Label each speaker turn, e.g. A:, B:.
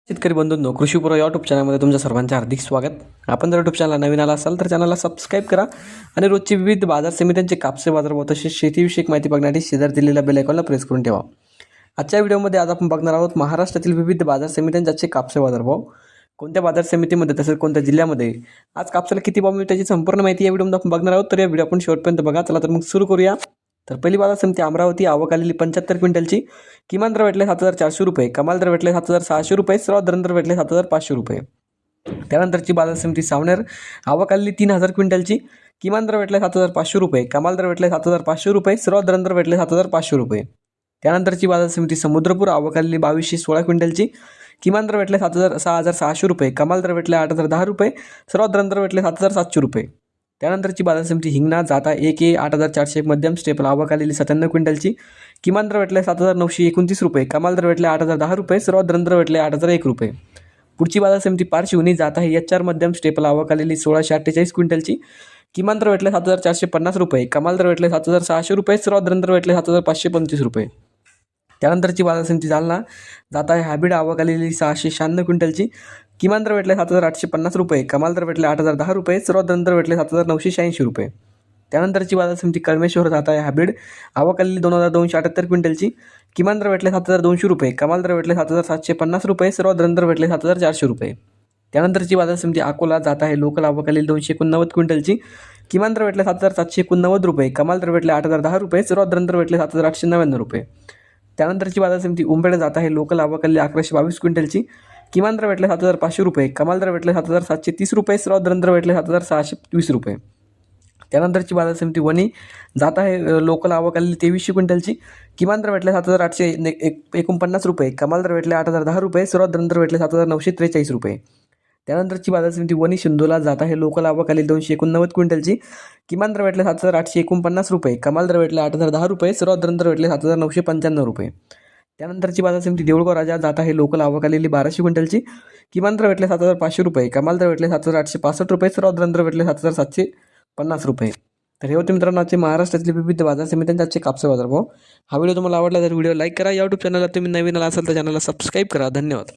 A: शेतकरी बंधूंनो, कृषीपूर्व यूट्यूब चॅनलमध्ये तुमच्या सर्वांचे हार्दिक स्वागत. आपण जर यूट्यूब चॅनलला नवीन आला असाल तर चॅनलला सबस्क्राईब करा आणि रोजची विविध बाजार समित्यांचे कापसे बाजारभाव तसेच शेतीविषयक माहिती बघण्यासाठी शेजारी दिलेल्या बेल आयकॉनला प्रेस करून ठेवा. आजच्या व्हिडिओमध्ये आज आपण बघणार आहोत महाराष्ट्रातील विविध बाजार समित्यांचे कापसे बाजारभाव. कोणत्या बाजार समितीमध्ये तसेच कोणत्या जिल्ह्यामध्ये आज कापसाला किती भाव मिळतो याची संपूर्ण माहिती या व्हिडिओमध्ये आपण बघणार आहोत. तर या व्हिडिओ आपण शेवटपर्यंत बघा. चला तर मग सुरू करूया. तर पहिली बाजार समिती अमरावती. आवक आलेली 75 क्विंटलची. किमान दर भेटले 7,400 रुपये, कमाल दर भेटले 7,600 रुपये, सर्वात दर भेटले 7,500 रुपये. त्यानंतरची बाजार समिती सावनेर. आवक आलेली 3,000 क्विंटलची. किमान दर भेटले 7,500 रुपये, कमाल दर भेटले 7,500 रुपये, सर्वात दर भेटले 7,500 रुपये. त्यानंतरची बाजार समिती समुद्रपूर. आवक आलेली 2216 क्विंटलची. किमान दर भेटले 6,600 रुपये, कमाल दर भेटले 8,010 रुपये, सर्वात दर भेटले 7,700 रुपये. त्यानंतरची बाजार समिती हिंगणा. जाता 1A 8,401 मध्यम स्टेपल. आवक आलेली 97 क्विंटलची. किमान दर भेटले 7,929 रुपये, कमाल दर भेटले 8,010 रुपये, सर्वात दर भेटले 8,001 रुपये. पुढची बाजार समिती पारशिवनी. जाता HR मध्यम स्टेपल. आवक आलेली 1648 क्विंटलची. किमान दर भेटले 7,450 रुपये, कमाल दर भेटले 7,600 रुपये, सर्वात दर भेटले 7,525 रुपये. त्यानंतरची बाजार समिती जालना. जाता हायब्रिड. आवक आलेली 696 क्विंटलची. किमान दर भेटले 7,850 रुपये, कमाल दर भेटले 8,010 रुपये, सर्वात दर भेटले 7,986 रुपये. त्यानंतरची बाजार समिती कळमेश्वर. जाता हायब्रिड. आवक आलेली 2,278 क्विंटलची. किमान दर भेटले 7,200 रुपये, कमाल दर भेटले 7,750 रुपये, सर्वात दर भेटले 7,400 रुपये. त्यानंतरची बाजार समिती अकोला. जात आहे लोकल. आवक आलेली 289 क्विंटलची. किमान दर भेटले 7,789 रुपये, कमाल दर भेटले 8,010 रुपये, सर्वात दर भेटले 7,899 रुपये. त्यानंतरची बाजार समिती उंबेड. जात आहे लोकल. आवक आलेली 1122 क्विंटलची. किमान दर भेटले 7,500 रुपये, कमाल दर भेटले 7,730 रुपये, सर्वात दर भेटले 7,620 रुपये. त्यानंतरची बाजार समिती वणी. जात आहे लोकल. आवक आलेली 2300 क्विंटलची. किमान दर भेटले 7,849 रुपये, कमाल दर भेटले 8,010 रुपये, सर्वात दर भेटले 7,943 रुपये. त्यानंतरची बाजार समिती वणी शिंदोला. जात आहे लोकल. आवक आलेली 289 क्विंटलची. किमान दर भेटले 7,849 रुपये, कमाल दर भेटले 8,010 रुपये, सर्वात दर भेटले 7,995 रुपये. त्यानंतरची बाजार समिती देऊळगाव राजा. जात आहे लोकल. आवक आलेली 1200 क्विंटलची. किमान दर भेटले 7,500 रुपये, कमाल दर भेटले 7,865 रुपये, सर्वात दर भेटले 7,750 रुपये. तर हे होते मित्रांनो आजचे महाराष्ट्रातील विविध बाजार समित्यांचे आजचे कापसे बाजारभाव. हा व्हिडिओ तुम्हाला आवडला तर व्हिडिओ लाईक करा. यूट्यूब चॅनलला तुम्ही नवीन आला असाल तर चॅनलला सबस्क्राईब करा. धन्यवाद.